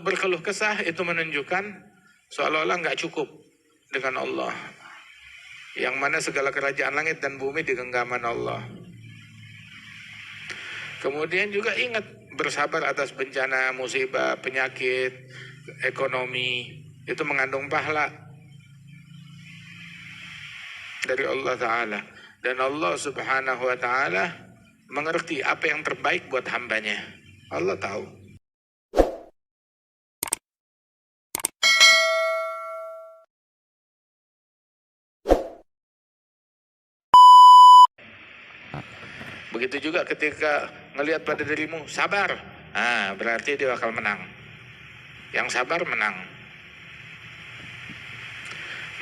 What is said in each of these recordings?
Berkeluh kesah itu menunjukkan seolah-olah nggak cukup dengan Allah, yang mana segala kerajaan langit dan bumi di genggaman Allah. Kemudian juga ingat bersabar atas bencana, musibah, penyakit, ekonomi, itu mengandung pahala dari Allah Ta'ala. Dan Allah Subhanahu Wa Ta'ala mengerti apa yang terbaik buat hambanya. Allah tahu. Begitu juga ketika ngelihat pada dirimu, sabar. Berarti dia bakal menang. Yang sabar menang.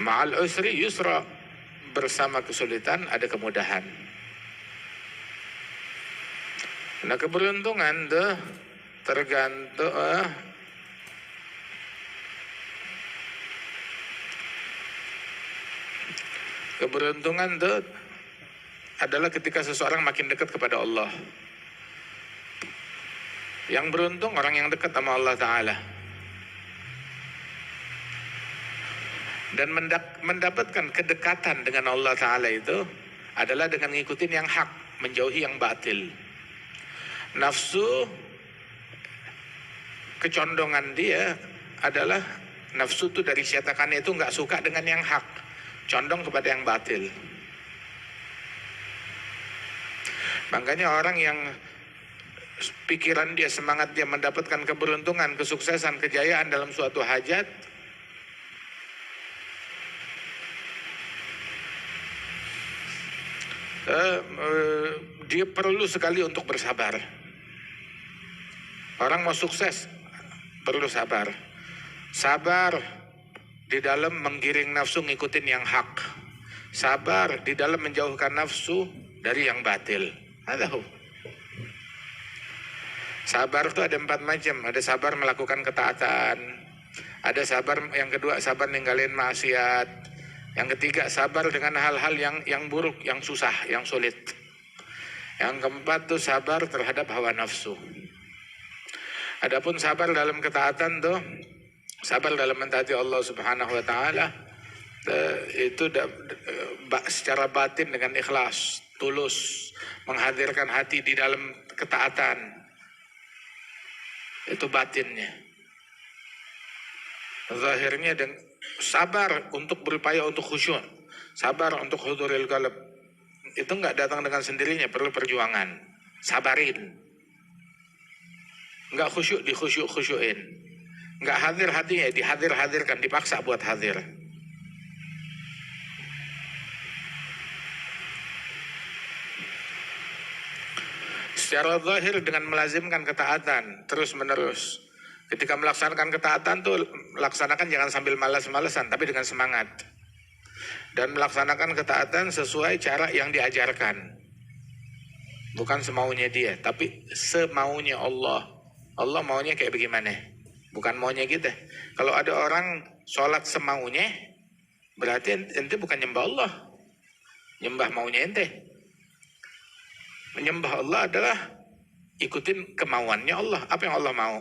Ma'al usri yusra. Bersama kesulitan ada kemudahan. Nah, keberuntungan tuh tergantung keberuntungan tuh adalah ketika seseorang makin dekat kepada Allah. Yang beruntung orang yang dekat sama Allah Ta'ala. Dan mendapatkan kedekatan dengan Allah Ta'ala itu adalah dengan ngikutin yang hak, menjauhi yang batil. Nafsu, kecondongan dia adalah nafsu itu dari syaitannya itu nggak suka dengan yang hak, condong kepada yang batil. Makanya orang yang pikiran dia, semangat dia mendapatkan keberuntungan, kesuksesan, kejayaan dalam suatu hajat, dia perlu sekali untuk bersabar. Orang mau sukses perlu sabar. Sabar di dalam menggiring nafsu ngikutin yang hak. Sabar di dalam menjauhkan nafsu dari yang batil. Sabar itu ada 4 macam. Ada sabar melakukan ketaatan. Ada sabar yang kedua, sabar ninggalin maksiat. Yang ketiga, sabar dengan hal-hal yang buruk, yang susah, yang sulit. Yang keempat tuh sabar terhadap hawa nafsu. Adapun sabar dalam ketaatan tuh, sabar dalam mentaati Allah Subhanahu Wa Ta'ala, itu secara batin dengan ikhlas, tulus, menghadirkan hati di dalam ketaatan. Itu batinnya. Zahirnya dan sabar untuk berupaya untuk khusyuk, sabar untuk huduril qalb. Itu nggak datang dengan sendirinya, perlu perjuangan. Sabarin. Nggak khusyuk, dikhusyuk-khusyuin. Nggak hadir hatinya, dihadir-hadirkan, dipaksa buat hadir. Secara zahir dengan melazimkan ketaatan terus menerus. Ketika melaksanakan ketaatan tuh laksanakan jangan sambil malas-malesan, tapi dengan semangat. Dan melaksanakan ketaatan sesuai cara yang diajarkan. Bukan semaunya dia, tapi semaunya Allah. Allah maunya kayak bagaimana? Bukan maunya kita. Kalau ada orang sholat semaunya, berarti ente bukan nyembah Allah. Nyembah maunya ente. Menyembah Allah adalah ikutin kemauannya Allah. Apa yang Allah mau?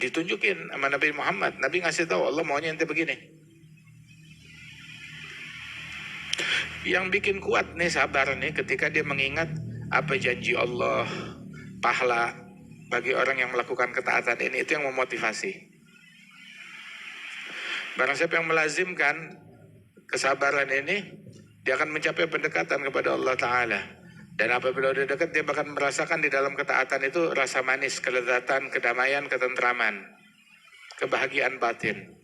Ditunjukin sama Nabi Muhammad. Nabi ngasih tahu Allah maunya ente begini. Yang bikin kuat nih sabar nih ketika dia mengingat apa janji Allah, pahala bagi orang yang melakukan ketaatan ini, itu yang memotivasi. Barang siapa yang melazimkan kesabaran ini, dia akan mencapai pendekatan kepada Allah Ta'ala. Dan apabila dia dekat, dia akan merasakan di dalam ketaatan itu rasa manis, kelezatan, kedamaian, ketentraman, kebahagiaan batin.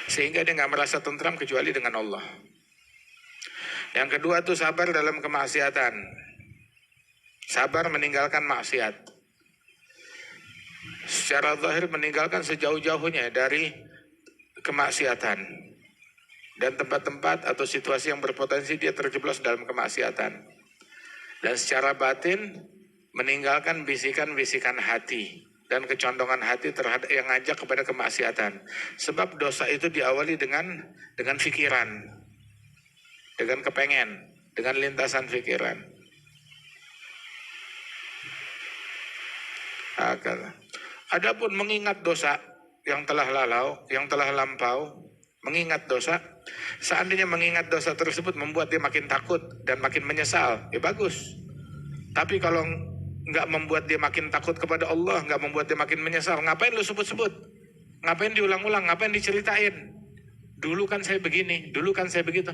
Sehingga dia nggak merasa tentram kecuali dengan Allah. Yang kedua tuh sabar dalam kemaksiatan. Sabar meninggalkan maksiat. Secara zahir meninggalkan sejauh-jauhnya dari kemaksiatan. Dan tempat-tempat atau situasi yang berpotensi dia terjeblos dalam kemaksiatan. Dan secara batin meninggalkan bisikan-bisikan hati dan kecondongan hati terhadap yang ngajak kepada kemaksiatan. Sebab dosa itu diawali dengan pikiran, dengan kepengen. dengan lintasan pikiran. Adapun mengingat dosa yang telah lampau, mengingat dosa, seandainya mengingat dosa tersebut membuat dia makin takut dan makin menyesal, ya bagus. Tapi kalau nggak membuat dia makin takut kepada Allah, nggak membuat dia makin menyesal, ngapain lu sebut-sebut? Ngapain diulang-ulang? Ngapain diceritain? Dulu kan saya begini, dulu kan saya begitu.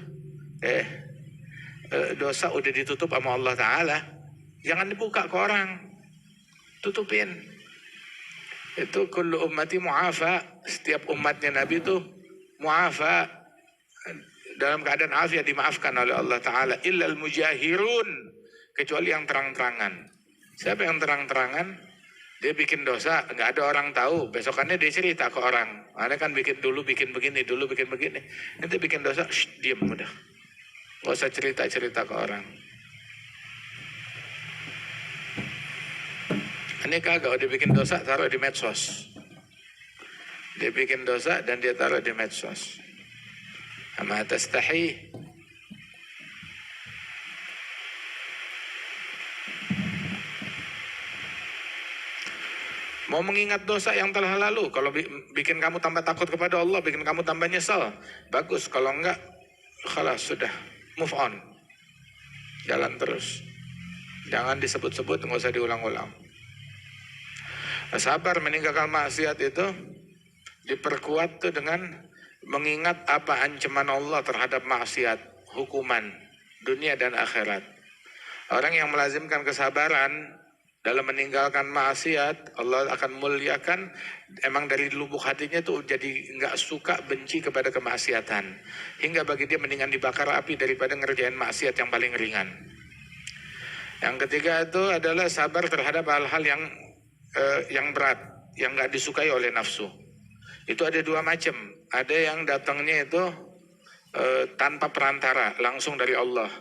Dosa udah ditutup sama Allah Ta'ala. Jangan dibuka ke orang. Tutupin. Itu kullu ummati mu'afa. Setiap umatnya Nabi itu mu'afa. Dalam keadaan afiat, dimaafkan oleh Allah Ta'ala. Illal mujahirun. Kecuali yang terang-terangan. Siapa yang terang-terangan? Dia bikin dosa, nggak ada orang tahu. Besokannya dia cerita ke orang. Ada kan bikin begini, dulu bikin begini. Nanti bikin dosa, diam udah. Nggak usah cerita-cerita ke orang. Ini kagak, udah bikin dosa, taruh di medsos. Dia bikin dosa dan dia taruh di medsos. Ama tastahi. Mau mengingat dosa yang telah lalu, kalau bikin kamu tambah takut kepada Allah, bikin kamu tambah nyesal, bagus. Kalau enggak, khalas, sudah, move on. Jalan terus. Jangan disebut-sebut, nggak usah diulang-ulang. Sabar meninggalkan maksiat itu diperkuat tuh dengan mengingat apa ancaman Allah terhadap maksiat, hukuman dunia dan akhirat. Orang yang melazimkan kesabaran dalam meninggalkan maksiat, Allah akan muliakan. Emang dari lubuk hatinya tuh jadi nggak suka, benci kepada kemaksiatan, hingga bagi dia mendingan dibakar api daripada ngerjain maksiat yang paling ringan. Yang ketiga itu adalah sabar terhadap hal-hal yang berat, yang nggak disukai oleh nafsu. Itu ada dua macam. Ada yang datangnya itu tanpa perantara, langsung dari Allah,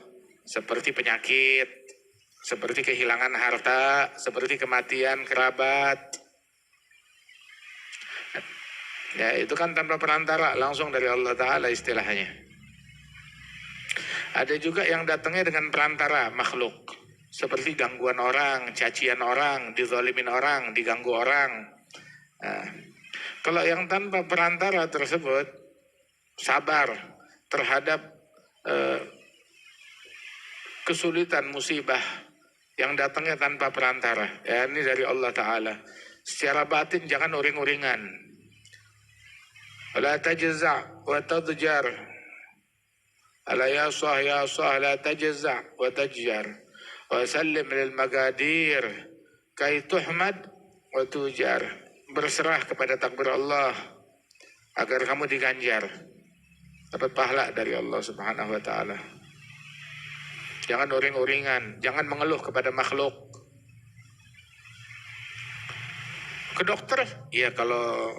seperti penyakit, seperti kehilangan harta, seperti kematian kerabat. Ya, itu kan tanpa perantara, langsung dari Allah Ta'ala istilahnya. Ada juga yang datangnya dengan perantara, makhluk. Seperti gangguan orang, cacian orang, dizalimin orang, diganggu orang. Nah, kalau yang tanpa perantara tersebut, sabar terhadap kesulitan, musibah yang datangnya tanpa perantara. Ya, ini dari Allah Ta'ala. Secara batin jangan uring-uringan. La tajza' wa tadjar. Ala ya sah la tajza' wa tajjar. Wa sallim lil magadir kai tuhmad wa tujar. Berserah kepada takdir Allah agar kamu diganjar, dapat pahala dari Allah Subhanahu wa Ta'ala. Jangan uring-uringan, jangan mengeluh kepada makhluk. Ke dokter, ya kalau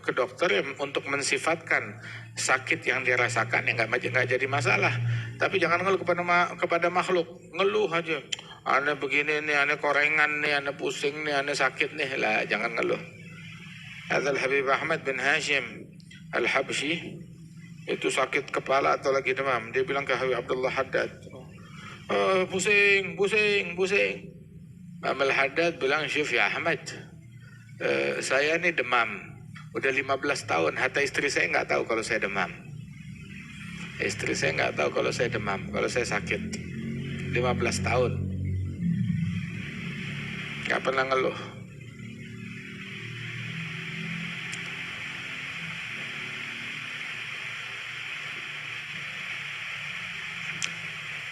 ke dokter ya untuk mensifatkan sakit yang dia rasakan ya nggak jadi masalah. Tapi jangan ngeluh kepada makhluk, ngeluh aja. Ane begini nih, ane korengan nih, ane pusing nih, ane sakit nih, lah jangan ngeluh. Hadal Habib Ahmad bin Hashim Al-Habsyi itu sakit kepala atau lagi demam. Dia bilang ke Habib Abdullah Haddad, pusing. Amal Haddad bilang, syuf ya Ahmad, saya ini demam. Udah 15 tahun, hatta istri saya nggak tahu kalau saya demam. Istri saya nggak tahu kalau saya demam, kalau saya sakit. 15 tahun. Nggak pernah ngeluh.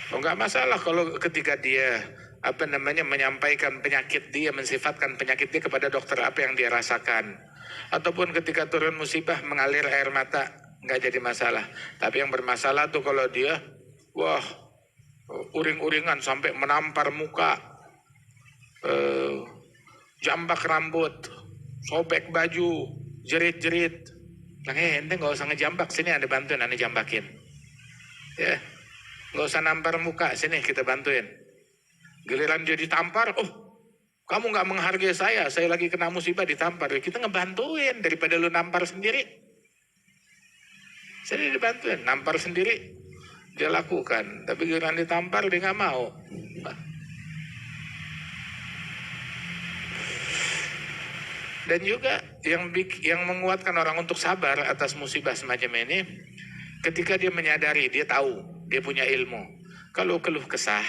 Enggak masalah kalau ketika dia menyampaikan penyakit dia, mensifatkan penyakit dia kepada dokter apa yang dia rasakan. Ataupun ketika turun musibah mengalir air mata, enggak jadi masalah. Tapi yang bermasalah tuh kalau dia uring-uringan sampai menampar muka, jambak rambut, sobek baju, jerit-jerit. Nah, ente nggak usah ngejambak, sini ada bantuin, ane jambakin. Ya. Nggak usah nampar muka, sini kita bantuin. Giliran dia ditampar, kamu nggak menghargai saya lagi kena musibah ditampar. Kita ngebantuin daripada lu nampar sendiri. Sini dibantuin, nampar sendiri. dia lakukan, tapi giliran ditampar dia nggak mau. Dan juga yang menguatkan orang untuk sabar atas musibah semacam ini, ketika dia menyadari, dia tahu, dia punya ilmu. Kalau keluh kesah,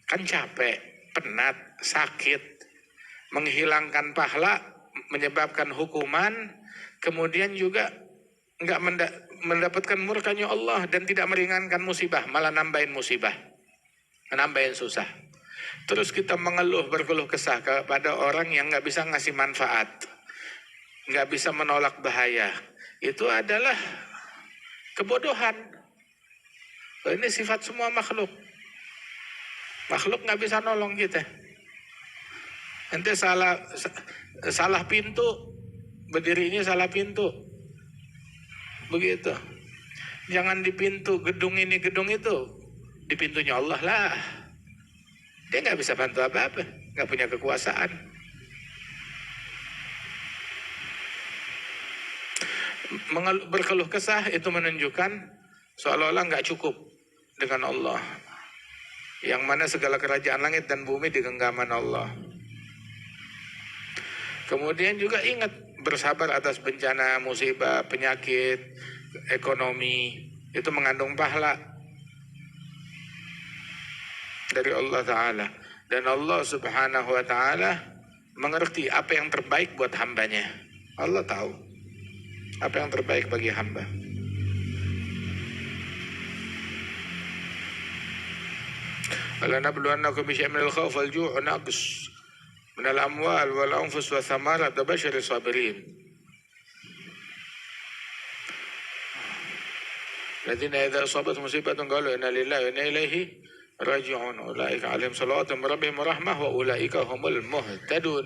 kan capek, penat, sakit, menghilangkan pahala, menyebabkan hukuman, kemudian juga nggak mendapatkan murkanya Allah dan tidak meringankan musibah, malah nambahin musibah, nambahin susah. Terus kita mengeluh, berkeluh kesah kepada orang yang nggak bisa ngasih manfaat, nggak bisa menolak bahaya, itu adalah kebodohan. Ini sifat semua makhluk. Makhluk nggak bisa nolong kita. Nanti salah pintu, berdirinya salah pintu, begitu. Jangan di pintu gedung ini gedung itu, di pintunya Allah lah. Dia nggak bisa bantu apa-apa, nggak punya kekuasaan. Berkeluh kesah itu menunjukkan seolah-olah nggak cukup dengan Allah, yang mana segala kerajaan langit dan bumi di genggaman Allah. Kemudian juga ingat, bersabar atas bencana, musibah, penyakit, ekonomi, itu mengandung pahala dari Allah Ta'ala. Dan Allah Subhanahu Wa Ta'ala mengerti apa yang terbaik buat hambanya. Allah tahu apa yang terbaik bagi hamba. Alanabluwannakum bisyai'in minal khawfi wal ju'i wa naqs minal amwal wal anfus wa thamarat wa basyiris sabirin. Alladzina idza asabathum musibatun qalu inna lillahi wa inna ilaihi raji'un ulaika 'alaihim salawatun min rabbihim wa rahmah wa ulaika humul muhtadun.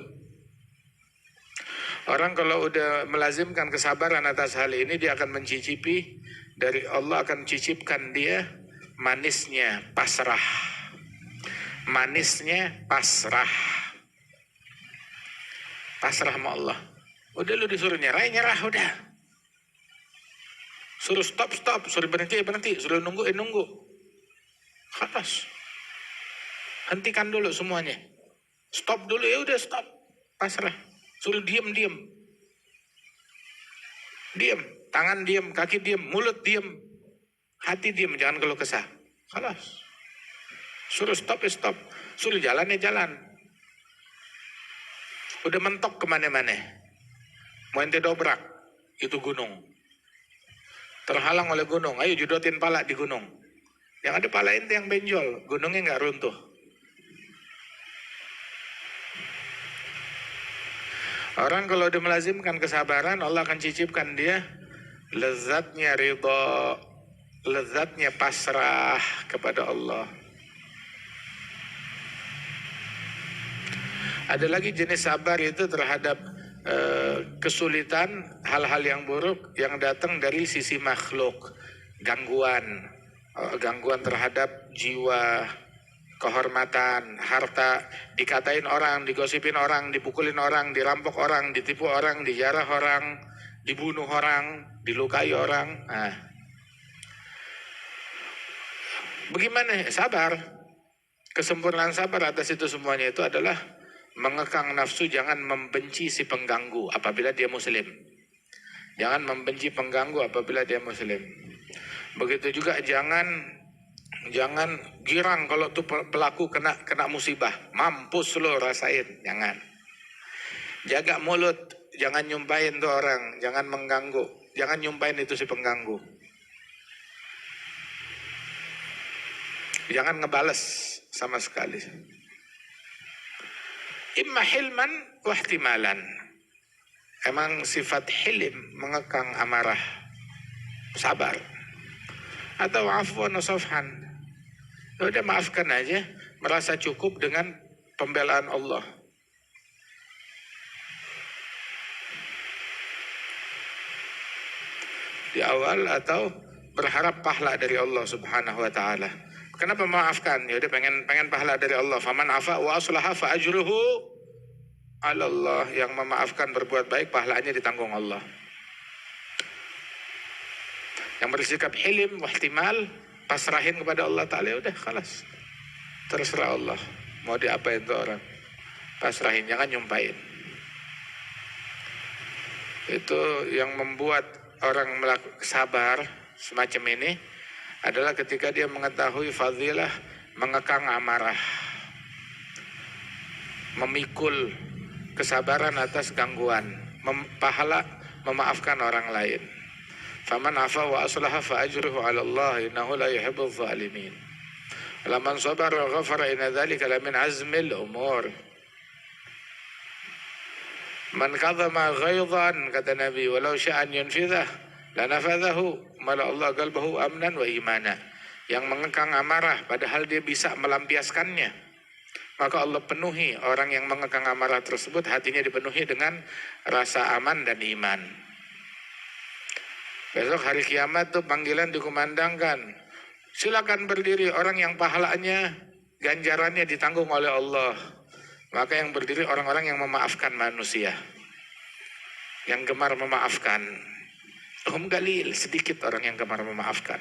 Orang kalau udah melazimkan kesabaran atas hal ini, dia akan mencicipi dari Allah, akan cicipkan dia manisnya pasrah. Manisnya pasrah. Pasrah sama Allah. Udah lu disuruh nyerah udah. Suruh stop, suruh berhenti, suruh nunggu. Khalas. Hentikan dulu semuanya. Stop dulu, ya udah stop. Pasrah. Suruh diam. Diam, tangan diam, kaki diam, mulut diam, hati diam, jangan keluh kesah. Khalas. Suruh stop, stop. Suruh jalan, jalan. Udah mentok kemana-mana. Mau ente dobrak, itu gunung. Terhalang oleh gunung, ayo judotin pala di gunung. Yang ada pala ente yang benjol, gunungnya nggak runtuh. Orang kalau udah melazimkan kesabaran, Allah akan cicipkan dia lezatnya ridha, lezatnya pasrah kepada Allah. Ada lagi jenis sabar itu terhadap kesulitan, hal-hal yang buruk yang datang dari sisi makhluk, gangguan terhadap jiwa, kehormatan, harta, dikatain orang, digosipin orang, dipukulin orang, dirampok orang, ditipu orang, dijarah orang, dibunuh orang, dilukai orang. Nah, bagaimana sabar? Kesempurnaan sabar atas itu semuanya itu adalah mengekang nafsu, jangan membenci si pengganggu apabila dia muslim. Jangan membenci pengganggu apabila dia muslim. Begitu juga jangan girang kalau tuh pelaku kena musibah, mampus lo rasain, jangan. Jaga mulut, jangan nyumpahin tuh orang, jangan mengganggu, jangan nyumpahin itu si pengganggu. Jangan ngebales sama sekali. Imma hilman wa ihtimalan. Emang sifat hilim, mengekang amarah, sabar. Atau afwan wa safhan. Udah maafkan aja, merasa cukup dengan pembelaan Allah. Di awal atau berharap pahala dari Allah Subhanahu wa taala. Kenapa memaafkan? Ya udah pengen pahala dari Allah. Faman afa wa aslaha fa ajruhu 'ala Allah. Yang memaafkan, berbuat baik, pahalanya ditanggung Allah. Yang bersikap hilim wa ihtimal, pasrahin kepada Allah Ta'ala, udah kalas. Terserah Allah, mau diapain tuh orang. Pasrahin, jangan nyumpahin. Itu yang membuat orang sabar semacam ini adalah ketika dia mengetahui fadilah mengekang amarah, memikul kesabaran atas gangguan, pahala memaafkan orang lain. Faman afa wa aslaha fa ajruhu 'ala Allah innahu la yuhibbul zalimin. Laman sabara wa ghafara inna dzalika lamin azmil umur. Man kadhama ghaidhan, kata Nabi, walau sya'an yunfidah lanafadhahu mala Allah qalbahu amnan wa imana. Yang mengekang amarah padahal dia bisa melampiaskannya, maka Allah penuhi orang yang mengekang amarah tersebut, hatinya dipenuhi dengan rasa aman dan iman. Besok hari kiamat tuh panggilan dikumandangkan, silakan berdiri orang yang pahalanya, ganjarannya ditanggung oleh Allah. Maka yang berdiri orang-orang yang memaafkan manusia, yang gemar memaafkan. Galil, sedikit orang yang gemar memaafkan.